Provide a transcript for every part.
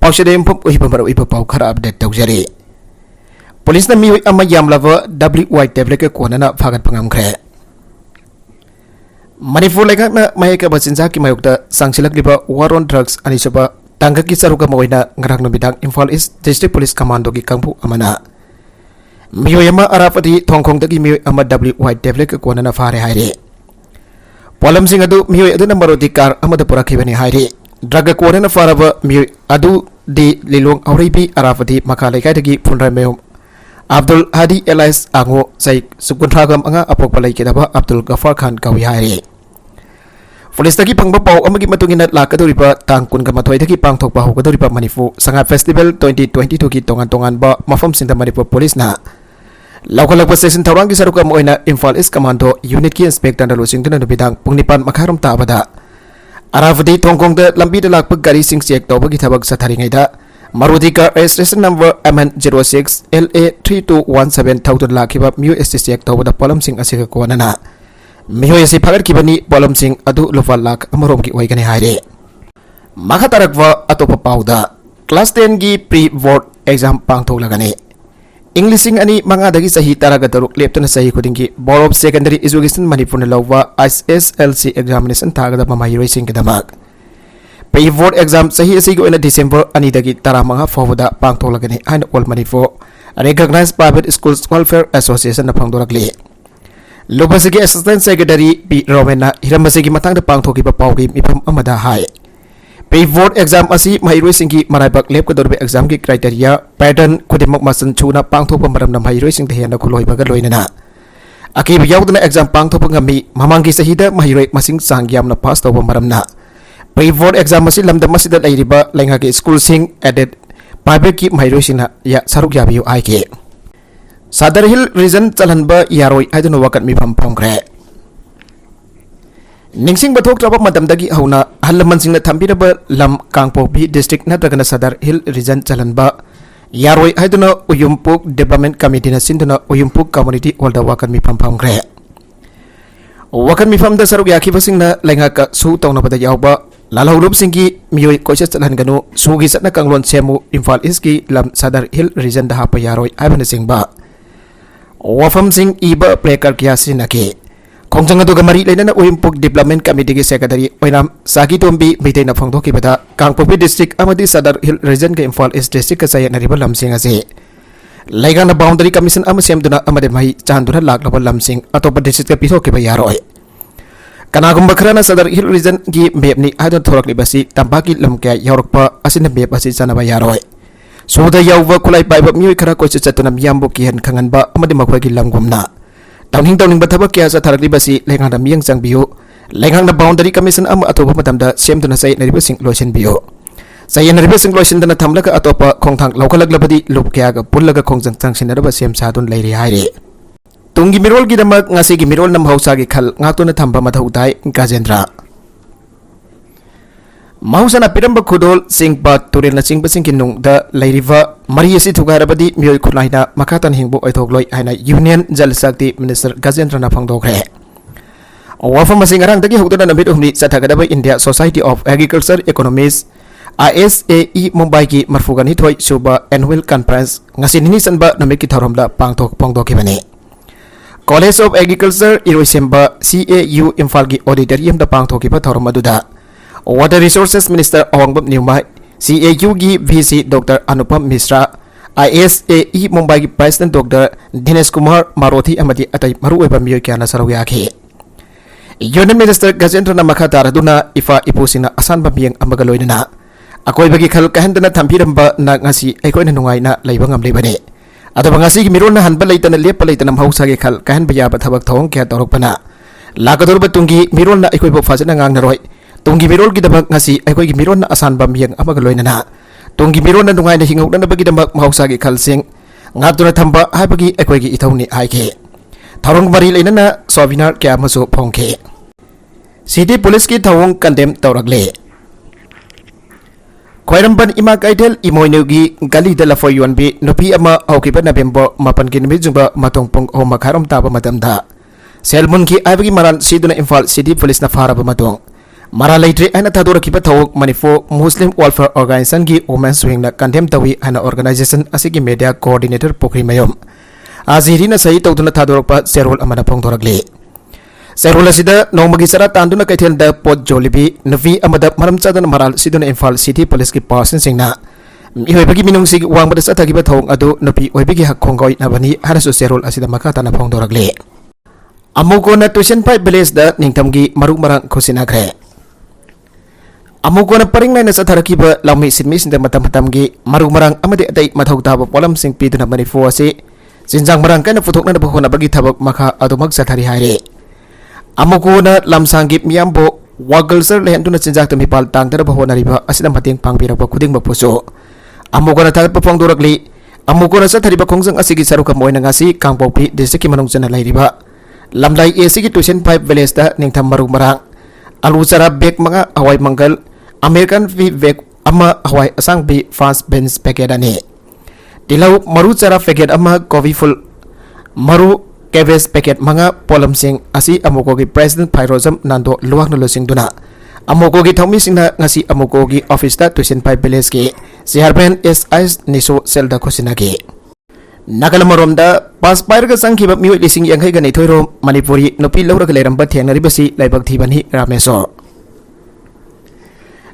Pausadem pop uhibamaro ipapaw khara update tawjari. Police na miyoy ama yamlava WY tablet ke kona fagat pangamkre. Manipur lekak na maheka basinsa ki mayukta sangsilak liba war on drugs anisaba tangga ki saruka mawaina ngarang no bidang Imphal East District Police Commando ki kangpu amana. Miyoy ama arapati thongkhong taki miyoy ama WY tablet ke kona na fare haire. Polam sing adu miyoy adu na maroti kar amada purakibani haire. Drug kona na faraba miyoy adu di lilong auribi arapati makalai kai taki punrai mayom Abdul Hadi Elias Ango say subkontragam anga apokpalay kitaba Abdul Ghaffar Khan kawi haire. Police taki pangbapaw amagi matungin at lakaduripa tangkun kamatway taki pangtokpa hukaduripa Manifu Sanga Festival 2022 ki tongan-tongan ba mafam sinta Manipur Police na laukalagpa section tawrang ki saruka mo na Imphal East Commando Unit ki Inspector na lusing na nubidang pungnipan makaram tabada arafadi tongkong da lambi da lakpag gari sing siyak tawba ki tabag sa taringay da Maruti car registration number MN06 LA3217 thousand lakiba Miyo STCX tawda polam sing asika kuwana na Miyo yasi pagar kibani polam sing adu lupa lak amarom ki waigani haire makatarakwa atopa pauda class 10 gi pre-board exam pangthok lagani English sing ani mga dagi sahi taraga daruk lepto na sahi kudingi Board of Secondary Education Manipur na lawwa SSLC examination tagada mamahiro sing kadamag Pre-board exam sahi asigo ina December ani dagi tara mga forwarda pangtolagani hain all Manipur recognized private schools welfare association na pangdolagli lubasigi assistant secretary P Romena hiramasigi matang da pangtoki pa pawgi mipam amada hai pre-board exam asi mahiroi singi maraibak lep kadorbe exam ki criteria pattern kudimak masan chuna pangtok pamaram na mahiroi sing dahian na kuloi baga loina na aki biyawd na exam pangtok ngami mamangi sahida mahiroi masing sangyam na pass taw pamaram na pre-board exam masih lamda masih dat ay riba lain hagi school sing added private ki mahiroi sina ya saruk yabiyo ay ke Sadar Hill region chalan ba yaroi ay dun wakat mi pampongkre Ningsing batok trapa madam dagi hauna halaman sing na thambira ba lam Kangpopi district na daga na Sadar Hill region chalan ba yaroi ay dun uyumpuk development committee na sinduna uyumpuk community walda wakat mi pampongkre wakat mi pam da saruk yaki basing na lain haka su tong na pada yaw ba Lalau rup singgi miyoy koisa chalan ganu sugi sat na kanglon semu Imphal East ki lam Sadar Hill region da hapa yaroi ay ba na sing ba wafam sing iba prekar kiasi nake kongjang adu gamari lain na uimpuk development committee ki secretary oinam sagi tombi mitay na phangdo ki bada Kangpopi district amadi Sadar Hill region ke Imphal East district ka saya na riba lam sing ase laigang na boundary commission am sem duna amade mai chandura lak na lam sing atopa district ka piso ki ba yaroi Kanagum bakra na Sadar Hill region ki map ni adon thorak ni basi tambaki lam kaya yorok pa asin na map asi sana ba yaroi Suda yawwa kulay paibab miyoy kara koy sa na miyambo kihan kangan ba amadi makway ki lam gumna tawning batabak kaya sa tarak ni basi lengang na miyang sang biyo lengang na boundary commission ama atopa matamda siyem na say na ribasing lotion biyo saya na ribasing lotion na tamlaga atopa kong tang laukalaglavadi lup kaya ka pulaga kong sang sinaraba siyem sa adon layri haire Tunggi mirol gidamak ngasi gimirol na mahausa gi khal ngato na thamba mathautay Gajendra mahausa na piramba khudol singpa turil na singpa singkinung da lairiva mariasi thugarabadi miyoy khunai na makatan hingbo aithogloi haina Union Jal Shakti Minister Gajendra na phangdokre wafam masing arang dagi hugdona namit umni sathagadaba India Society of Agriculture Economists ISAE Mumbai ki marfugan hithoi suba annual conference ngasi nini sanba namit ki tharomda pangdoki bani College of Agriculture Iroisemba CAU Imphal gi auditorium da pangthoki pa thorom aduda Water Resources Minister Awangbam Niumai CAU gi VC Dr. Anupam Misra ISAE Mumbai gi President Dr. Dinesh Kumar Marothi amadi atai maru eba miyoy kya na saraw yaki Union Minister Gajendra na makatara duna ifa ipusina asan ba miyang amagaloy na akoy bagi khal kahanda na thampiram ba na ngasi akoy na nungay na laibang amlay bani Ato bangasi gi mirol na hanba layta na lepa layta na mahausa gi khal kahan baya ba thabak thong kya torok pana lakador ba tunggi mirol na akoy ba fasa na ngang na roy Tunggi mirol gi dabak ngasi akoy gi mirol na asan ba miyang amagaloy na tunggi mirol na nungay na hingok na bagi dabak mahausa gi khal sing ngato na thamba hai bagi akoy gi itaw ni ai ke tharong mari layna na sobinar kya maso phongke City Police ki thawong condemn tawragle Khwairamban ima kaidel imoynugi gali dala for yuanbi nupi ama aukiba November mapan kinimi jumba matongpong o makharam taba matamda Selmun ki aibagi maran siduna Imphal City Police na faraba matong Mara leitri aina thadora kipa thawuk Manipur Muslim Welfare Organization gi Women's Wing na condemn tawi aina organization asigi media coordinator Pokri Mayom azirina sahi tawduna thadorpa serol amana phongdorakli serol asida nongmagi sara tanduna kaithel da pot jolibi navi amada maram chadana maral siduna Imphal City Police ki person singna ihoi minung sig wangbada sathagi ba thong adu napi oibigi hakhongoi nabani hanasu serol asida makata na phongdorakli amugona tuition pai village da ningtamgi maruk marang khosinakre amugona paringnai na satharakiba lami sinmi sinda matam-matamgi maruk marang amadi atai mathau taba polam sing piduna Manipur ase sinjang marang kana puthokna na bahona bagi thabak makha adumak sathari haire amugona lamsangi miyambo wagalsar lehenduna sinjak tami pal tangdara bahona riba asida mateng pangbirakba khuding mapuso amugona thagat pongdorakli amugona sathari ba khongjang asigi saruka moina ngasi kangpopi district manung jana lairiba lamlai esigi tuition 5 village da ningtham maruk marang alu chara bek manga awai mangal American V vek ama hawai asang bi fast benz packet ani dilau maru cara packet ama coffee full maru keves packet manga polam sing asi amoko gi president Phairozam Nando luwak no losing duna amoko gi thomi singna ngasi amoko gi office ta tuition 5 village ki chairman SIS niso selda khosina ki Nagalamorom da pas pair ga sangki ba miwi lising yang ga nei thoiro Manipuri nopi lawra ga leram ba thenari basi laibak thibani Rameso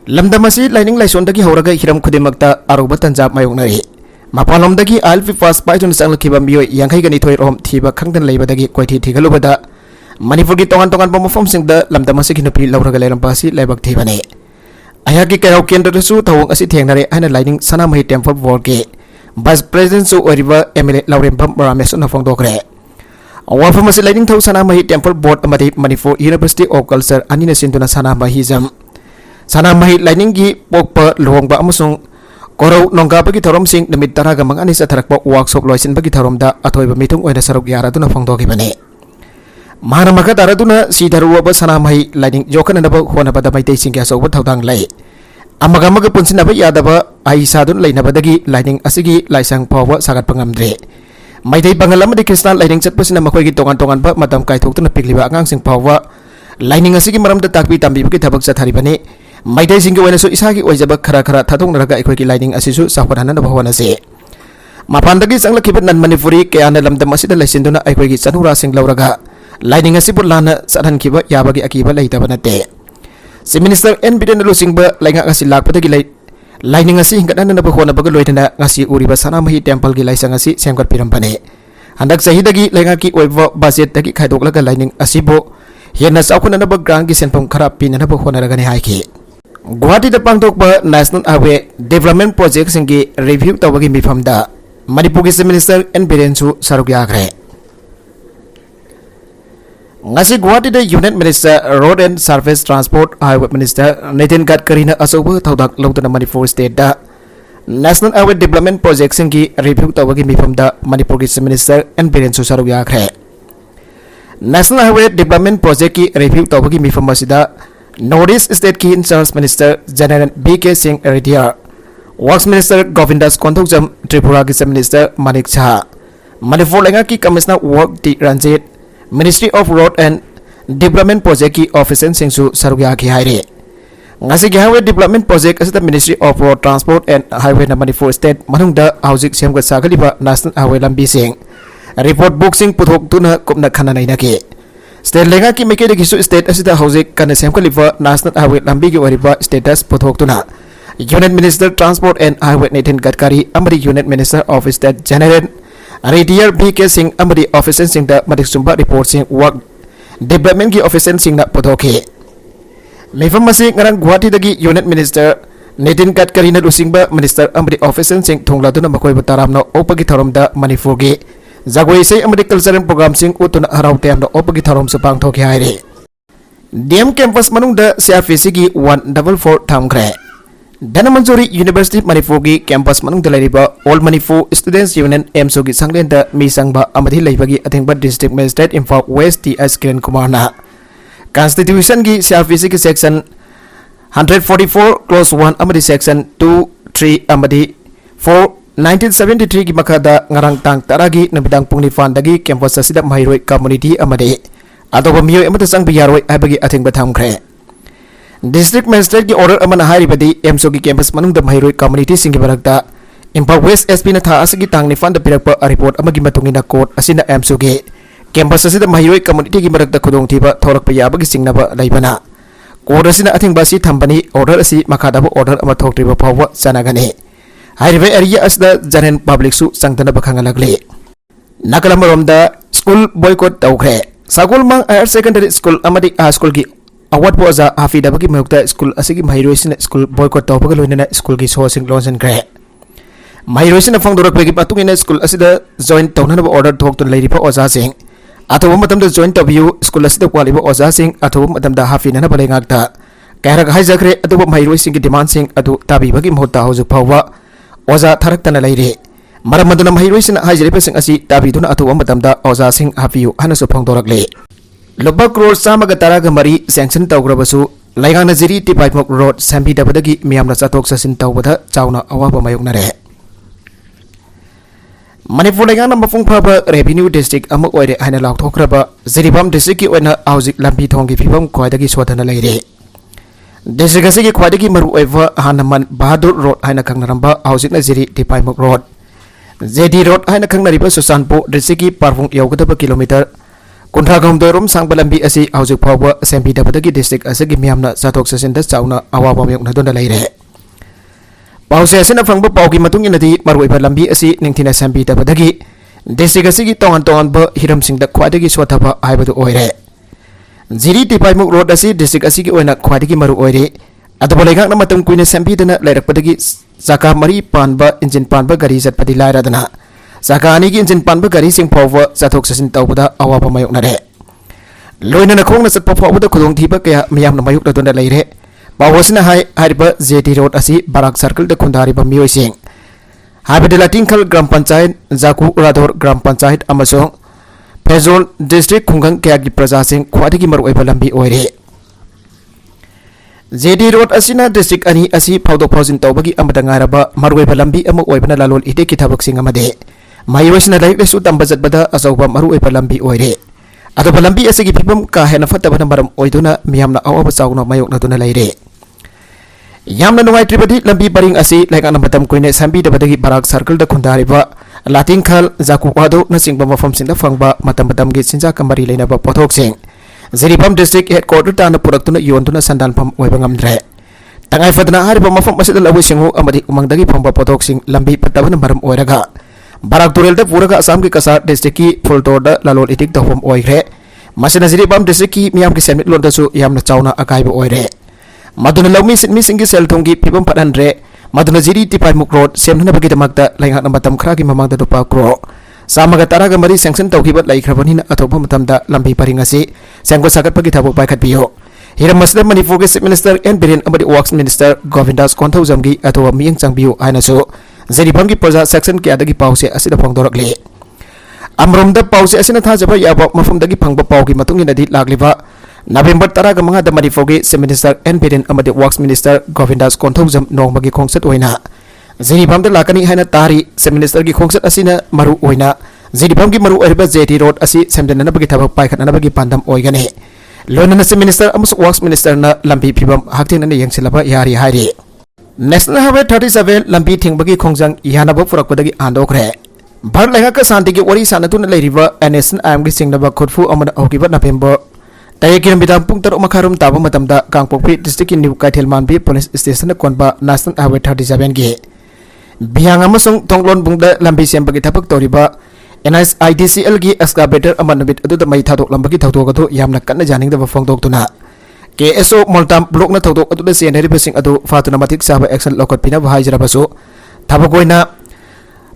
lamdamasi lining laison dagi horaga hiram khudimakta aruba tanjab mayongnari mapalom dagi alfi fast paitun sanglkiba miwi yang ga nei thoirom thiba khangdan leiba dagi koithi thigalubada Manipur gi tongan pamofom singda lamdamasi gi nopi lawra ga leram basi laibak thibani ayagi kayau kendra su thawung asi thengnare ana lining sanamai temple ward ge Vice President su oriba MLA Laurembam Rameso na phongdokre awafam asi lining thau sanamai temple board amadi Manipur University of Culture anina sinduna sanamai jam sanamai lining gi pokpa lohongba amusung korau nongga bagi thorom sing namit taraga mangani sa tharakpa workshop loisin bagi thorom da athoiba mitung oina saruk yara duna phongdoki bane mara maka taraduna si daruwa ba sanamai lining jokana naba hona bada mai teising ya so ba thaudang lai amaga punsinaba yadaba ai sadun lainabadagi lining asigi laisang pawa sagat pangamdre maidai bangalam di Krishna lining chatpasina makoi gi tongan ba matam kai thoktuna pikliba angang sing pawa lining asigi maram da takpi tambi bagi thabak chathari bane maidai singgi wena so isagi oijaba khara thadong naraga ikoi gi lining asisu sahwadana na bhawana se mapandagi sanglakibat nan Manipuri kayana lamdam asida laisinduna ikoi gi chanura sing lauraga lining asibu lana sadhan kiba yabagi akiba laitaba nate si Minister N Biden lusing ba lainga ngasi lakpata gi lining ngasi hingkat na bahona baga loitana ngasi uriba sanamahi temple gi laisa ngasi semkat pirampane handak sahidagi lainga ki oiba budget dagi khaidok laga lining asibo hena saukuna na ba grant gi senpam kharap pin na bahona ragani haiki Guwahati da pangtok ba National Highway Development Project singi review tawagi mifam da Manipur gi Minister N Biden su saruk yakre ngasi Guwahati da Union Minister Road and Surface Transport Highway Minister Nitin Gadkari na asoba thaudak lawtana Manipur State da National Highway Development Project singi review tawagi mifam da Manipur gi Minister N Biden su saruk yakre National Highway Development Project ki review tawagi mifam asida Northeast State ki in charge Minister General BK Singh Reddy Works Minister Govindas Konthokjam Tripura ki Minister Manik Jha Manipur lenga ki Commissioner Work T Ranjit Ministry of Road and Development Project ki officer singsu sarugya ki haire ngasi ki highway development project asita Ministry of Road Transport and Highway na Manipur State manungda housing semgat sagaliba national highway lambi sing report book sing puthok tuna kupna khana naina ki state lenga ki meke de gisu state asita housing kana semkaliba national highway lambi ki oriba status puthok tuna Union Minister Transport and Highway Nitin Gadkari amari Union Minister of State General Reddy BK Singh amadi officer sing da madik sumba report sing work development ki officer sing na podhoke mefam masi ngarang Guwahati dagi Union Minister Nitin Gadkari na lusing ba minister amadi officer sing thongladuna makoi bataram na opagi thorom da Manipur gi jagoi sei amadi cultural program sing utuna harau tem na opagi thorom su pangthoke haire DM campus manung da CRPC gi 144 thamkre Danamanjori University Manipur gi campus manung dalariba All Manipur Students Union MSU gi sanglen da mi sangba amadi leibagi athengba district magistrate Imphal West TS Kiran Kumar na Constitution gi CRPC gi section 144 clause 1 amadi section 2 3 amadi 4 1973 gi makada ngarang tang taragi nabidang pungnifan dagi campus asida mahiroi community amadi adoba miyo amata sang biyaroi abagi athengba thamkre District Magistrate की order अमन हाइरिबदी एमसो की campus मनुंग the महिरोई community Singh की बरकता Imphal waste SP था असगी तांगनी fund पिरक report अमगी मतुंगिना court असिना एमसो के campus असिदा महिरोई community की बरकता खुदोंगथीबा थोरकप याबगी सिंगनबा लैबना court असिना अथिंगबा सि थंबनी order असि मखादाबो order अमा थोक्ट्रिबा फावबा चनागने हाइरिबे एरिया असदा जनरल पब्लिक सु संगतना बखंगलगले नकलमरोमदा स्कूल बॉयकॉट तौख्रे सागुलमांग हायर सेकेंडरी स्कूल अमदी हाई स्कूल की अवार्ड पोजा हाफीदबगी मयुक्ता स्कूल असिगी महिरोइसिन स्कूल बॉयकॉट तौबगा लोइनना स्कूल की सोसिंग लॉन्चनग्रे महिरोइसिन फंगदोरकबगी पतुंगिना स्कूल असिदा जॉइन तौननब ऑर्डर थोक्तुन लैरिबा ओजासिंग अथोब मतमदा जॉइन तौबियु स्कूल असिदा क्वालिबा ओजासिंग अथोब मतमदा हाफीनना बलेंगाक्ता कैरक हाइजखरे अदुब महिरोइसिंग की डिमांड सिंग अदु ताबीबगी मोहता हौजुक फावबा ओजा थरक्तना लैरे मरम मदुना महिरोइसिन हाइजरिबसिंग असि ताबीदुना अथोब मतमदा ओजासिंग हाफीयु हनसु फंगदोरकले लुपा करोड़ चामग तराग मरी सैंक्शन तौग्रबसु लैगांगना जिरी टिपाइमुक रोड सेंबीदबदगी मियामना चथोक चसिन तौबदा चाउना अवाब मायोगनरे मणिपुर लैगांगना मफुंग फाबा रेवेन्यू डिस्ट्रिक्ट अमु ओइरे हाइना लाउथोख्रबा जिरीबाम डिस्ट्रिक्ट की ओइना हौजिक लंबी थोंगी फिबम ख्वाइदगी सोधना लैरे डिस्ट्रिक्ट असिगी ख्वाइदगी मरु ओइबा हानमन बहादुर रोड हाइना खंगनरंबा हौजिकना Jiri Tipaimukh road JD road हाइना खंगनरिबा सुसानपो डिस्ट्रिक्ट की पारफुंग यौगदबा किलोमीटर कुंथ्रागोमदोरम सांगबा लंबी असि हौजिक फावबा सेंबीदबदगी डिस्ट्रिक्ट असगी मियामना चथोक चसिनदा चाउना अवाबा मायोगनदुना लैरे पाउसे असिना फंगबा पाउगी मतुंग इनदी मरुइबा लंबी असि निंथिना सेंबीदबदगी डिस्ट्रिक्ट असगी तोंगान तोंगानबा हिरमसिंगदा ख्वाइदगी सोथबा हाइबदु ओइरे जिरी टिपाइमुक रोड असि डिस्ट्रिक्ट असगी ओइना ख्वाइदगी मरु ओइरे अदुबा लैगांगना मतम कुइना सेंबीदना लैरकपदगी जाका मरी पानबा इंजिन पानबा गाड़ी चटपदि लाइरादना जाकानी की इंजिन पानबा गाड़ी सिंग फावबा चथोक चसिन तौबदा अवाबा मायोगनरे लोइनना खोंगना चटपा फावबदा खुदोंथीबा कया मियामना मायोगनदुना लैरे पावसिना हाइरिबा जेटी रोड असि बाराक सर्कल द खुंदारिबा मियोइसिंग हाइबदि लाटिंखल ग्राम पंचायत जाकु उरादोर ग्राम पंचायत अमसों फेजोल डिस्ट्रिक्ट खुंगंग कया की प्रजा सिंग ख्वाइदगी मरुइबा लंबी ओइरे जेडी रोड असिना डिस्ट्रिक्ट अनि असि फावदोक फावजिन तौबगी अमदा ngairaba मरुइबा लंबी अमु ओइबना लालोल इटे की थबक सिंग अमदे महिरोइसिना लाइक लेसु तंबा जतबदा अचौबा मरुइबा लंबी ओइरे अदोबा लंबी असिगी फिबम का हेना फतबना मरम ओइदुना मियामना अवाबा चाउना मायोगनदुना लैरे यामना नुंगाइत्रिबदि लंबी परिंग असि लैगांगना मतम कुइने संबीदबदगी बाराक सर्कल द खुंदारिबा लाटिंखल जाकुवादो नसिंगबा मफमसिंदा फंगबा मतम मतमगी चिंजा कमरी लेनबा पोथोकसिंग जिरीबाम डिस्ट्रिक्ट हेडक्वार्टर ताना पुरक्तुना योंदुना संदानफम ओइबा ngamdre तंगाई फदना हारिबा मफम असिदा लवसिंगु अमदि उमंगदगी फंगबा पोथोकसिंग लंबी पत्तबना मरम ओइरगा बाराक तुरेलदा पुरगा असम की कसा डिस्ट्रिक्ट की फुलतोरदा लालोल इटिक तौफम ओइग्रे मसिना जिरीबाम डिस्ट्रिक्ट की मियाम की सेमिट लोंदसु यामना चाउना अकाइबा ओइरे मदुना लौमी सिटमी सिंगी सेलथोंगी फिबम फदनरे मदुना जिरी टिपाइमुक रोड सेमनबगीदमक्ता लैंगाना मतम खरागी ममांगदा रुपा करोड़ सामगा तरागा मरी सैंक्शन तौखिबा लैख्रबनिना अथोबा मतमदा लंबी परिंग असि सेंगो सागतपगी थबक पाइखतबियो हिरमसदा मणिपुर के चीफ मिनिस्टर एन बिरेन अमदी वर्क्स मिनिस्टर गोविंदास कोंथौजमगी अथोबा मियंग चांगबियो हाइनासु जिरीबाम की प्रजा सेक्शन कयादगी पाउसे असिदा फंगदोरकले अमरोमदा पाउसे असिना थाजबा याबा मफमदगी फंगबा पाउगी मतुंगिनदी लागलिबा नवेंबर 15 दा मणिपुर के चीफ मिनिस्टर एन बिरेन अमदी वर्क्स मिनिस्टर गोविंदास कोंथौजम नोंगमगी खोंगसत ओइना जिरीबाम दा लाकनी हाइना तारी चीफ मिनिस्टर की खोंगसत असिना मरु ओइना जिरीबाम की मरु ओइबा जेटी रोड असि सेमदननबगी थबक पाइखतनबगी पांदम ओइगने लोनना चीफ मिनिस्टर अमस वर्क्स मिनिस्टर ना लंबी फिबम हाक्तिनना यंगसिलबा यारी हाइरे नेशनल हाईवे 37 लंबी थिंगबगी खोंजंग यानबो पुरकपदगी आंदोखरे भारत लैंगाका शांति की वरी सानतुना लैरिबा एनएसएन आईएम की सिंगनबा खुदफु अमना औगिबा नवेंबर तारीख किलोमीटर पुंग 3 मखारुम ताबा मतमदा कांगपोकपी डिस्ट्रिक्ट की न्यू कैथेलमानबी पुलिस स्टेशन कोनबा नेशनल हाईवे 37 की बियांग अमसुंग तोंगलोन बुंगदा लंबी सेंबगी थपक तौरिबा NSIDCL की एक्सकावेटर अमनबित अदुदा मई थादोक लंबगी थौदोगदो यामना कन्ना जानिंगदबा फोंदोक्तुना KSO मोल्टाम ब्लॉक न थौदोक अदुदा सेनरिबसिंग अदु फातुना मतिक साबा एक्शन लौकटपिना हाइजरबसु थबकोइना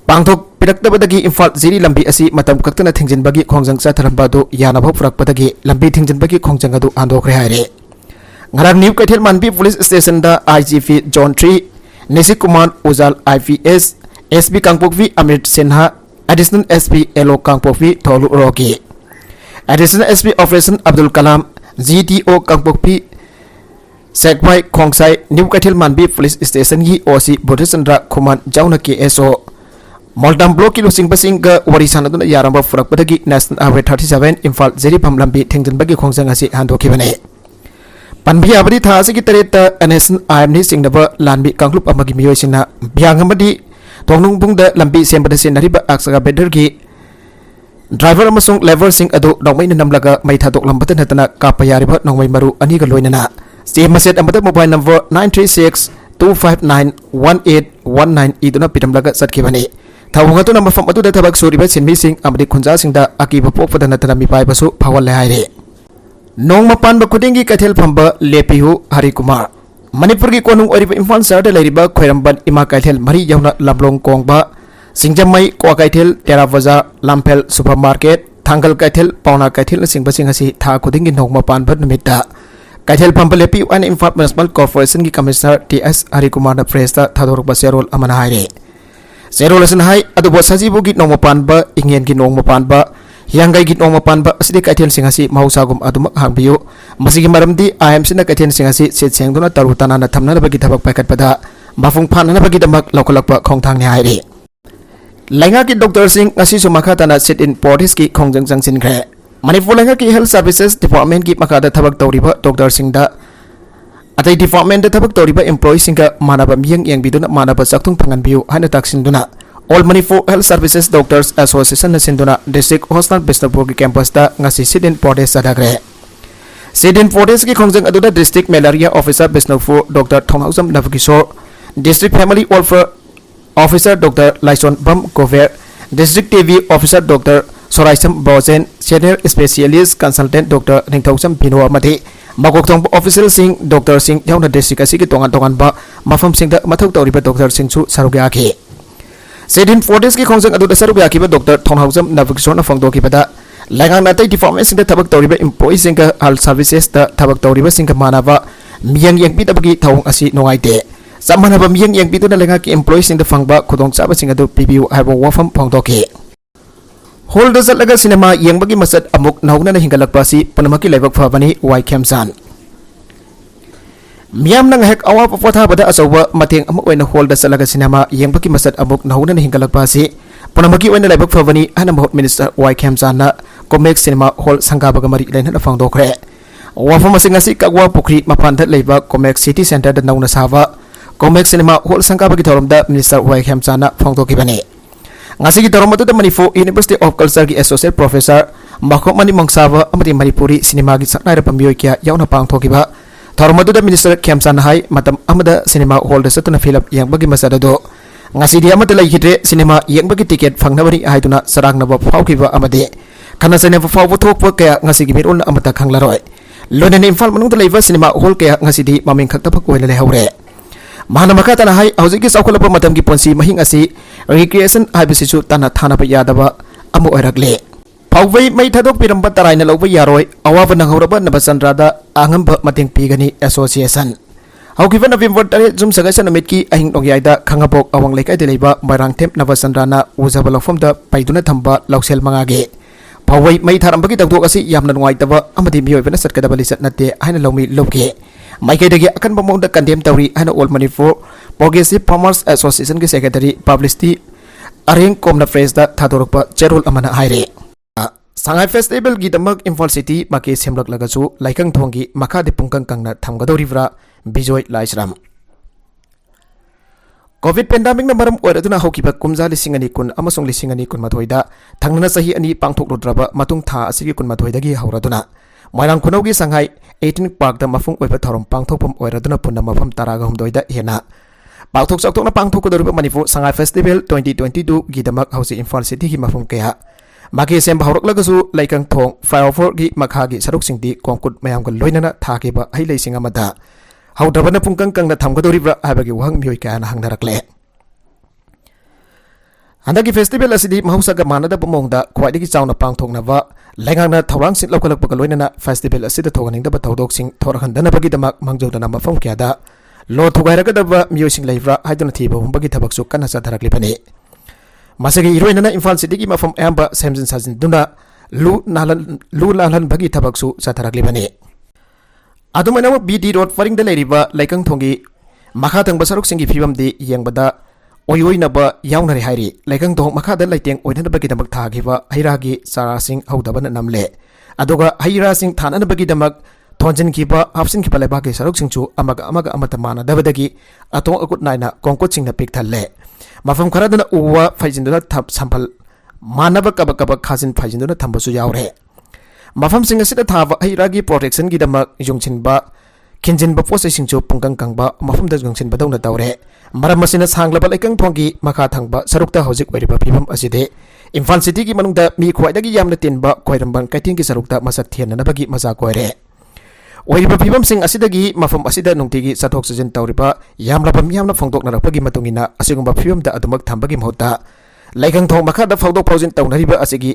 पांगथोक पिरक्तबदगी इम्फाल जिरी लंबी असि मतम कक्तना थिंजिनबगी खोंजंग चाथरंबादो यानाबो फुरकपदगी लंबी थिंजिनबगी खोंजंग अदु आंदोखरे हाइरे ngara new Kaithelmanbi police station दा IGP zone 3 Nishit Kumar Ujjal IPS SP Kangpokpi Amit Sinha additional SP एलो कांगपोकवी थोलु रोकी additional SP operation Abdul Kalam GTO Kangpokpi सेकमाई खोंगसाई न्यू कैथेलमानबी पुलिस स्टेशन की OC बुद्धचंद्र खुमान जाउना KSO मोल्टाम ब्लॉक की लुसिंग बसिंग वरी सानदुना यारंबा फुरकपदगी नेशनल हाईवे 37 इम्फाल जिरीबाम लंबी थिंगजनबगी खोंजंग असि हांदोखिबने Panbia abadi tha asigi tareta anesan ayamni singnaba lanbi kanglup amagi miyoisina biang amadi tongnung bungda lambi sembada senariba aksaga bedergi driver amasung lever sing adu nongmai namlaga mai thadok lambatan hatana kapayariba nongmai maru ani ga loinana semaset amada mobile number 93625918119 iduna pitamlaga satkibani thawunga to number fam adu da thabak suriba sinmi sing amadi khunja singda akiba pokpada natana mi pai basu phawal le haire Nong mapan ba kudingi kathel phamba lepihu Hari Kumar Manipur gi konung oriba Imphal Sar da leiriba Khoiramban ima kaithel mari yauna lamlong kongba Singjamai kwa kaithel Tera Bazaar Lampel Supermarket Thangal kaithel Pauna kaithel na singba singasi tha kudingi nong mapan ba numita kaithel phamba lepihu an Imphal Municipal Corporation gi Commissioner TS Hari Kumar na press ta thadoruk ba serol amana haire serol asan hai adu bo sajibu gi nong mapan ba ingen gi nong mapan ba Hiyanggai git nong mapan ba asidi kaithel singasi mahusagum adumak hangbiyu masigi maramdi IMC na kaithel singasi sit sengduna tarutana na thamna bagi thabak pakat pada mafung phanna bagi damak lokolakpa khongthang ne hairi Lainga ki Dr. Singh ngasi su makhatana sit in Portis ki khongjang jangsin khre Manipur lainga ki Health Services Department ki makada thabak tawriba Dr. Singh da atai department da thabak tawriba employee singa manaba miyang yang biduna manaba sakthung phangan biyu hana taksinduna All Manipur Health Services Doctors Association na sinduna District Hostel Bisnupur ki campus da ngasi Sidin Portes sadagre Sidin Portes ki khongjang aduda District Malaria Officer Bisnupur Dr. Thonghausam Navkishore District Family Welfare Officer Dr. Laison Bam Gover District TV Officer Dr. Soraisam Bozen Senior Specialist Consultant Dr. Ningthausam Bino Amati Magok Official Singh Dr. Singh yauna district asigi tongan ba mafam singda mathau tawriba Dr. Singh su sarugaki Sidin Fortis ki khongjang adu da sarup yakiba Dr. Thonghausam Navkishore na phangdoki pada langang natai department singda thabak tawriba employee singga health services da thabak tawriba singga manaba miyang yang pitabagi thawung asi nongaite samanaba miyang yang pitu na lenga ki employee singda phangba khudong chaba singa du PBU haibo wafam phangdoki hol da zalaga cinema yengbagi masat amuk naugna na hingalakpa si panamaki laibak phabani Y Khemsan Miyam nang hek awa papatha bada asawa mateng amuk oina hol da salaga cinema yengbaki masat amuk nahuna na hingalakpa si panamaki oina laibak phabani hana mahut minister Y Khemsan na Comex cinema hall sangaba ga mari lain na phangdokre wafam asingasi kagwa pukri mapantha leiba Comex city center da nauna sawa Comex cinema hall sangaba gi thorom da minister Y Khemsan na phangdokibani ngasi gi thorom da Manipur University of Culture gi associate professor Makhok Mani Mongsawa amati Manipuri cinema gi saknai ra pamiyoi kya yauna pangthokiba Thormadu da Minister Khemsan hai matam amada cinema hall da satuna philap yang bagi masada do ngasi dia amada lai hitre cinema yang bagi ticket phangnabani haiduna sarang naba phawkiba amade khana sane phawbu thokpa kaya ngasi gi mirul amata khanglaroi lonen Imphal manung da leiba cinema hall kaya ngasi di maming khakta phak oile le haure mahana makata na hai hauji gi saukholapa matam gi ponsi mahing asi recreation haibisichu tana thana pa yadaba amu oirakle Pawai mai thadok piramba tarai na lawba yaroi awawa nanghoraba nabasandra angamba mating pigani association haukiva November 3 jum saga sanamit ki ahing nongyaida khangabok awang lekai de leiba marang them nabasandra na ujaba lafom da paiduna thamba lausel mangage Pawai mai tharambagi dagdok asi yamna nungaitaba amadi miyoibana satkadaba lisat natte haina lawmi lobge Maikai dagi akan pamongda kandem tawri haina All Manipur Progressive Farmers Association ki secretary publicity areng komna phrase da thadorokpa cherol amana haire Sangai Festival gi damak Imphal City maki semlak lagasu laikang thongi makha de pungkang kangna thamgadorivra Bijoy Laisram Covid pandemic na maram oiraduna hokiba kumja lisingani kun amasong lisingani kun mathoida thangnana sahi ani pangthok rodraba matung tha asigi kun mathoida gi hauraduna Moirang Kunaugi Sanghai 18 Park da mafung oiba thorom pangthokpam oiraduna punna mafam taraga humdoida hena Pangthok sakthokna pangthokkodoriba Manipur Sanghai Festival 2022 gi damak hausi Imphal City gi mafung kaya Maki sem bahorok lagasu laikang thong flyover gi makha gi saruk singdi kongkut mayam ga loinana thakiba hai leising amada haudrabana pungkang kangna thamgadoribra habagi wahang mioi kana hangdarakle Handaki festival asidi mahusaga manada pamongda khwaidagi chauna pangthoknaba laingangna thawrang sit lokalakpa ga loinana festival asida thoganingda ba tawdok sing thorhandana bagi damak mangjodana mafam kyada lo thugairaga daba mioi sing leivra haiduna thiba humbagi thabaksu kana sadharakli pani Masagi iroinana Imphal City gi mafam amba semjin sajin duna lu lalan bagi thabaksu satharakli bani adumana BD road faring da leiriba laikang thongi makha tang basaruk singi phibam di yengbada oyoina ba yaunare hairi laikang thong makha da laiteng oinana bagi damak thagiba hairagi sara sing haudabana namle adoga haira sing thanana bagi damak थोंजिन कीबा हाफसिन कीबा लेबाकी सरुक सिंचु अमग अमत माना दबदगी अतों अकुट Naina कोंकोट सिंगना pick थल्ले मफम खरादना उवा फाइजिंदुना थप संपल मानब कब कब खाजिन फाइजिंदुना थंबसु यावरे मफम सिंग असिदा थाबा हिरागी प्रोटेक्शन की दमक युंगचिनबा खिंजिनबा पोसे सिंचु पुंगंग कंगबा मफम द युंगचिनबा दौना तौरे मरम मसिना सांगलबा लेकंग थोंगी मखा थंगबा सरुकता हौजिक वरिबा फिबम असिदे इम्फाल सिटी की मनुंगदा मी ख्वाइदगी यामना तिनबा कोइरंबन कैथिंग की सरुकता मसक थियननबगी मजा कोइरे ओइरिबा फिबम सिंग असिदगी मफम असिदा नुंगतिगी सथोक सजन तौरिबा यामलाबा मियामना फोंदोकनरपगी मतुंगिना असिगुंबा फिबमदा अदुमक थंबगी महौता लेकंग थोंग मखादा फौदोक फौजिन तौनरिबा असिगी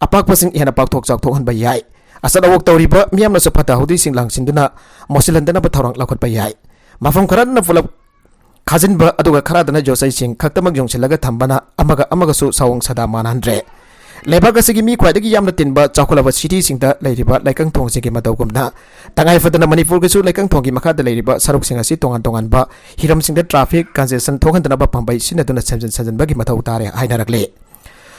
अपाकपसिंग हेना पाकथोक चाकथोकहनबा याय असदवक तौरिबा मियामना सफता हौदी सिंग लांगसिंदुना मोसिलंदनबा थौरंग लखटबा याय मफम खरादना फुलब खाजिनबा अदुगा खरादना जोसै सिंग खक्तमक जोंसिलगा थंबना अमगसु सावंग सदा मानहनद्रे लेबाक असिगी मी ख्वाइदगी यामना तिनबा चाखुलबा सिटी सिंगदा लैरिबा लाइकंग थोंगसिगी मतौगुमना तंगाई फदना मणिपुर गिसु लाइकंग थोंगी मखादा लैरिबा सरुक सिंग असि तोंगान तोंगानबा हिरम सिंगदा ट्रैफिक कंजेशन थोंगनदनबा पंबै सिनदुना सेमजन सजनबगी मथौ तारे हाइनारकले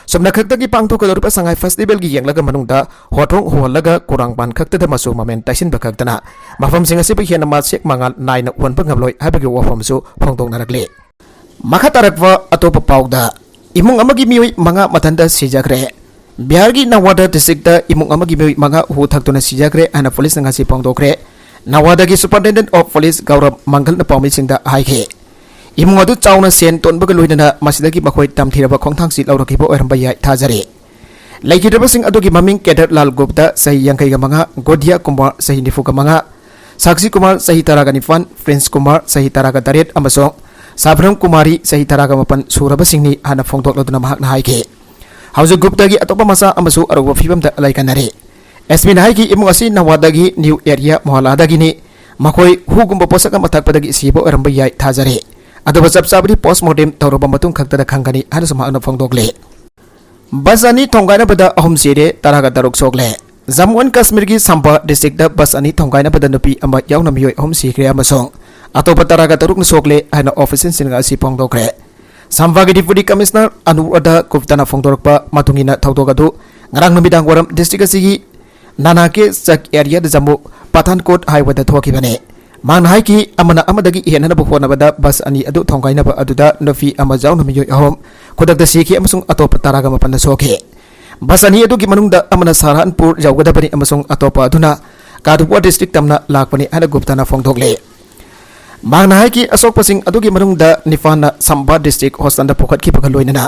सुमना खक्तगी पांगथोकदोरबा संगाई फेस्टिवल की यंगलगा मनुंगदा होथोंग होलगा कुरांगबान खक्तदा मसु ममेन तैसिनबा खक्तना मफम सिंग असि हेना मासेक मंगाल नाइना वनबा ngamloi हाबगी वफमसु फोंदोंनारकले मखा तारकवा अतोप पाउदा इमुंग अमगी मियोई मंगा मथंदा सिजाग्रे बिहार की नवादा डिस्ट्रिक्ट इमुंग अमगी मियोई मंगा हु थक्तुना सिजाग्रे अना पुलिस नंगासी फोंदोक्रे नवादा की सुपरिटेंडेंट ऑफ पुलिस गौरव मंगल न पाउमी सिंगदा हाइखे इमुंग अदु चाउना सेन तोनबग लोइदना मसिदगी मखोय तमथिरबा खोंथांगसि लौरखिबो ओरंबा याय थाजरे लैखिरबा सिंग अदुगी ममिंग केडर लाल गुप्ता सही यंकैगा मंगा गोदिया कुमार सही निफुगा मंगा साक्षी कुमार सही तरागा निफान प्रिंस कुमार सही तरागा तरेट अमसों साब्रम कुमारी सही तरागा मपन सूरबा सिंगनी हाना फोंदोक्लदुना महकना हाइखे हाउजिक गुप्ता की अतोपा मसा अमसु अरुबा फिबमदा लाइकनरे एसमिन हाइकी इमुंग असि नवादागी न्यू एरिया मोहलादागिनी मखोय हुगुंबा पोसक मथकपदगी सिबो ओरंबा याय थाजरे अदुबा चपचाबदी पोस्टमार्टम तौरबा मतुंग खक्तदा खंगनी हाना सुमाना फोंदोक्ले बस अनि थोंगाइनबदा अहुम सिरे तरागा तरुक सोक्ले जम्मू एंड कश्मीर की संपा डिस्ट्रिक्ट बस अनि थोंगाइनबदा नुपी अमा यावना मियोय अहुम सिख्रे अमसों अतोपा तरागा तरुक सोक्ले हाना ऑफिसियल सिंगा असि फोंदोक्रे संभागी डिप्टी कमिश्नर अनुराधा गुप्ता फोंदोरपा मतुंगिना थौदोगदु ngarang numidag waram district asigi nanake sak area da jambu pathankot highway da thokibane man haiki amana amadagi henana bu honabada bus ani adu thongaina ba aduda nofi amajaw namiyo ahom khodak da sikhi amasung atop taraga mapan soke bus ani adu gi manung da amana saranpur jawgada bani amasung atop aduna kadupwa district tamna lakpani ana gupta na phongdokle man haiki asok pasing adu gi manung da nifana samba district hostan da pokhat ki pakaloinana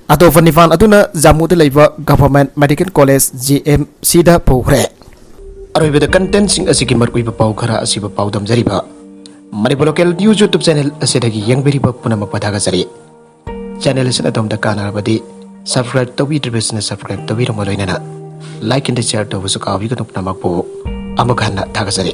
atop nifan aduna jammu da leiba government medical college GMC da pokre अरोइबदा content सिंग असिगी मरकुइबा पाउ खरा असिबा पाउ दमजरिबा Manipur local news YouTube channel असिदगी यंगबेरिबा पुनम पथागा जरि चैनल असिना दमदा कानारबदी सब्सक्राइब तौबिद्रबसना सब्सक्राइब तौबिरम लोइनना लाइक एंड शेयर तौबसु काबिगनु नमकपो अमखाना थागा जरि।